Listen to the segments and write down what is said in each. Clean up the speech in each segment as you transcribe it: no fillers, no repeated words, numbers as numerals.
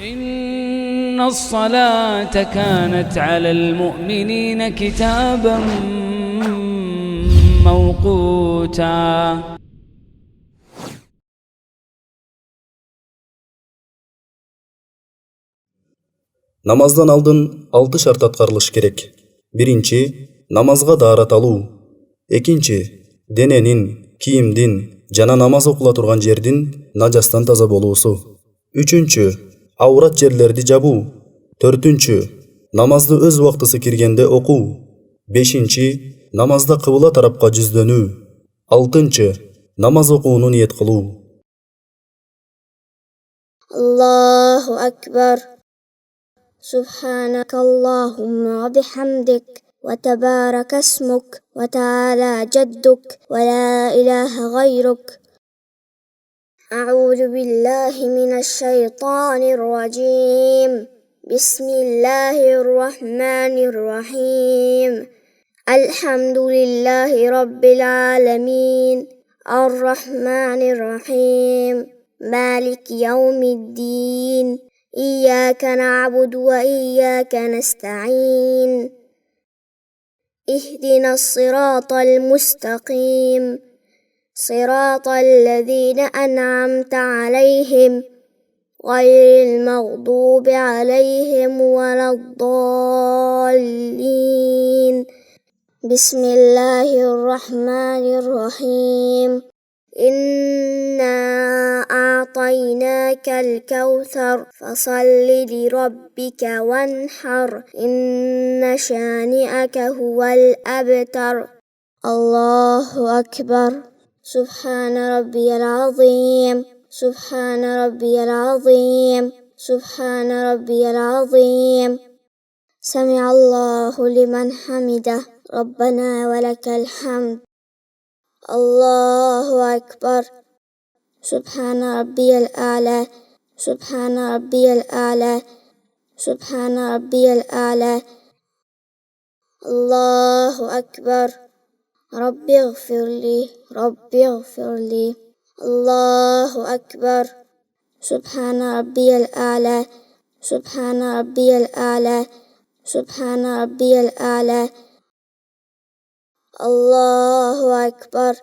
إن الصلاة كانت على المؤمنين كتابا موقوتا. Намаздан алдын 6 шарт аткарылыш керек. Биринчи, намазга даарат алуу. Экинчи, дененин, кийимдин жана намаз окула турган жердин нажастан таза болуусу. Үчүнчү, аурат жерлерди жабуу. Төртүнчү, намазды өз убактысы киргенде окуу. Бешинчи, намазда кыбла тарапка жүздөнүү. Алтынчы, намаз окууну ниет кылуу. Аллаху акбар. سبحانك اللهم وبحمدك وتبارك اسمك وتعالى جدك ولا إله غيرك. أعوذ بالله من الشيطان الرجيم. بسم الله الرحمن الرحيم. الحمد لله رب العالمين الرحمن الرحيم مالك يوم الدين إياك نعبد وإياك نستعين اهدنا الصراط المستقيم صراط الذين أنعمت عليهم غير المغضوب عليهم ولا الضالين. بسم الله الرحمن الرحيم. إنا أعطيناك الكوثر فصل لربك وانحر إن شانئك هو الأبتر. الله أكبر. سبحان ربي العظيم سبحان ربي العظيم سبحان ربي العظيم. سمع الله لمن حمده ربنا ولك الحمد. الله أكبر. سبحان ربي الأعلى سبحان ربي الأعلى سبحان ربي الأعلى. الله أكبر. ربي اغفر لي ربي اغفر لي. الله أكبر. سبحان ربي الأعلى سبحان ربي الأعلى سبحان ربي الأعلى. الله أكبر.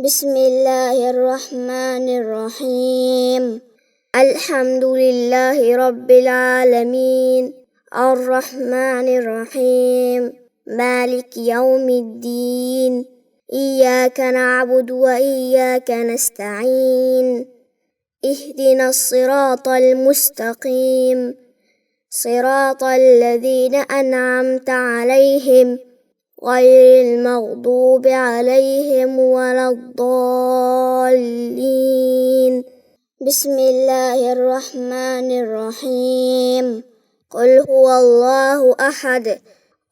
بسم الله الرحمن الرحيم. الحمد لله رب العالمين الرحمن الرحيم مالك يوم الدين إياك نعبد وإياك نستعين اهدنا الصراط المستقيم صراط الذين أنعمت عليهم غير المغضوب عليهم ولا الضالين. بسم الله الرحمن الرحيم. قل هو الله أحد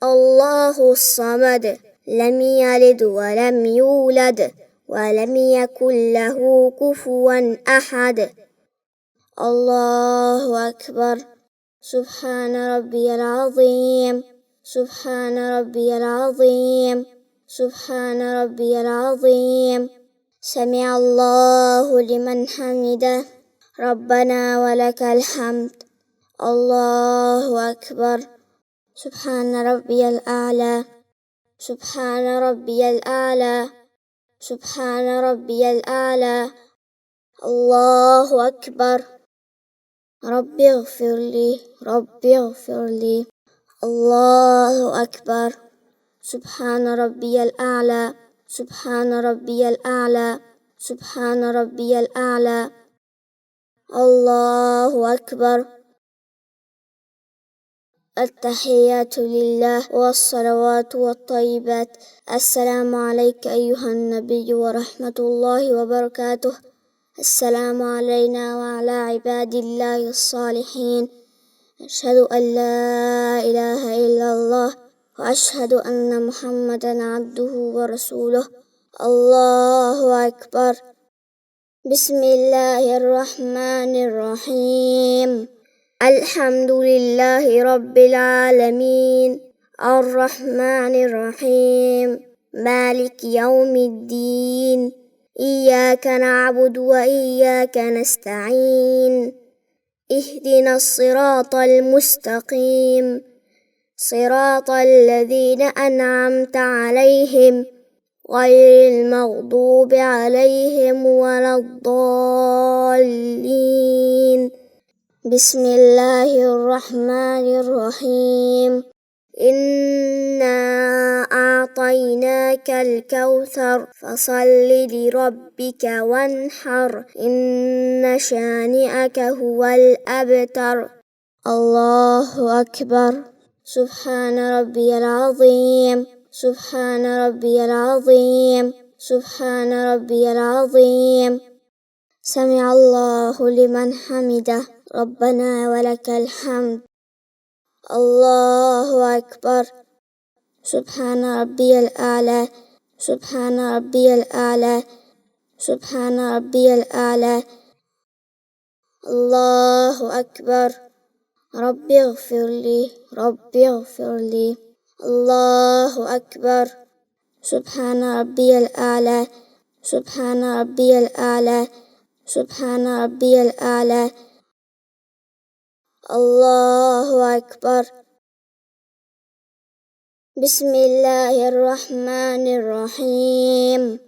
الله الصمد لم يلد ولم يولد ولم يكن له كفوا أحد. الله أكبر. سبحان ربي العظيم سبحان ربي العظيم سبحان ربي العظيم. سمع الله لمن حمده ربنا ولك الحمد. الله أكبر. سبحان ربي الأعلى سبحان ربي الأعلى سبحان ربي الأعلى. الله أكبر. ربي اغفر لي ربي اغفر لي. الله أكبر. سبحان ربي الأعلى سبحان ربي الأعلى سبحان ربي الأعلى. الله أكبر. التحيات لله والصلوات والطيبات. السلام عليك أيها النبي ورحمة الله وبركاته. السلام علينا وعلى عباد الله الصالحين. أشهد أن لا إله إلا الله وأشهد أن محمدا عبده ورسوله. الله أكبر. بسم الله الرحمن الرحيم. الحمد لله رب العالمين الرحمن الرحيم مالك يوم الدين إياك نعبد وإياك نستعين اهدنا الصراط المستقيم صراط الذين أنعمت عليهم غير المغضوب عليهم ولا الضالين. بسم الله الرحمن الرحيم. إنا أعطيناك الكوثر فصل لربك وانحر إن شانئك هو الأبتر. الله أكبر. سبحان ربي العظيم. سبحان ربي العظيم. سبحان ربي العظيم. سمع الله لمن حمده. ربنا ولك الحمد. الله أكبر. سبحان ربي الأعلى. سبحان ربي الأعلى. سبحان ربي الأعلى. الله أكبر. ربي اغفر لي. ربي اغفر لي. الله أكبر. سبحان ربي الأعلى. سبحان ربي الأعلى. سبحان ربي الأعلى. الله أكبر. بسم الله الرحمن الرحيم.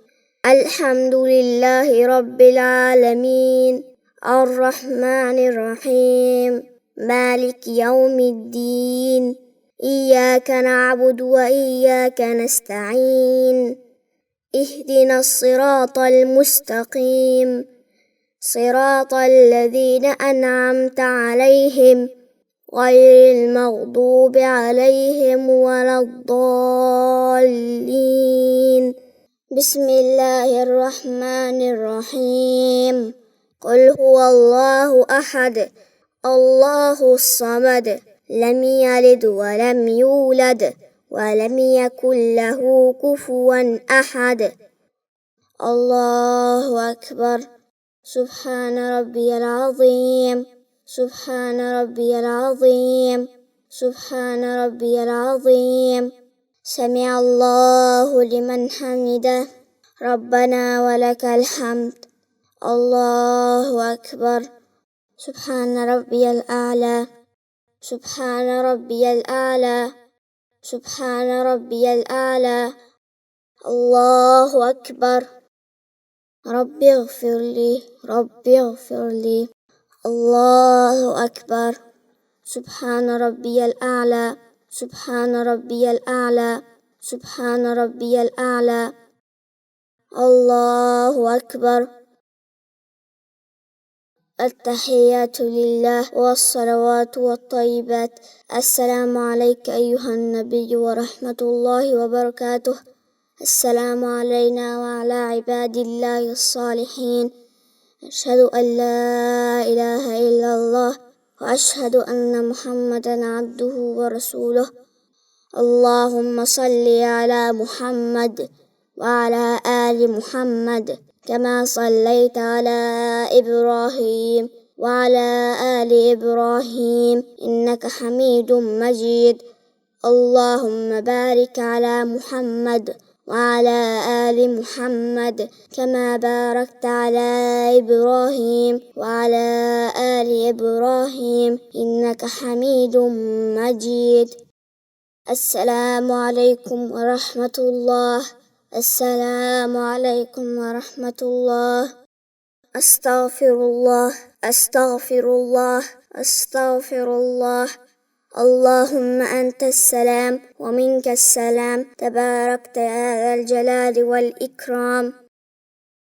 الحمد لله رب العالمين الرحمن الرحيم مالك يوم الدين إياك نعبد وإياك نستعين اهدنا الصراط المستقيم صراط الذين أنعمت عليهم غير المغضوب عليهم ولا الضالين. بسم الله الرحمن الرحيم. قل هو الله أحد الله الصمد لم يلد ولم يولد ولم يكن له كفوا أحد. الله أكبر. سبحان ربي العظيم. سبحان ربي العظيم. سبحان ربي العظيم. سمع الله لمن حمده. ربنا ولك الحمد. الله أكبر. سبحان ربي الأعلى. سبحان ربي الأعلى. سبحان ربي الأعلى. الله أكبر. ربي اغفر لي. ربي اغفر لي. الله أكبر. سبحان ربي الأعلى. سبحان ربي الأعلى. سبحان ربي الأعلى. الله أكبر. التحيات لله والصلوات والطيبات. السلام عليك أيها النبي ورحمة الله وبركاته. السلام علينا وعلى عباد الله الصالحين. أشهد أن لا إله إلا الله وأشهد أن محمدا عبده ورسوله. اللهم صل على محمد وعلى آل محمد كما صليت على إبراهيم وعلى آل إبراهيم إنك حميد مجيد. اللهم بارك على محمد وعلى آل محمد كما باركت على إبراهيم وعلى آل إبراهيم إنك حميد مجيد. السلام عليكم ورحمة الله. السلام عليكم ورحمة الله. أستغفر الله. أستغفر الله. أستغفر الله. اللهم أنت السلام ومنك السلام تباركت يا ذا الجلال والإكرام.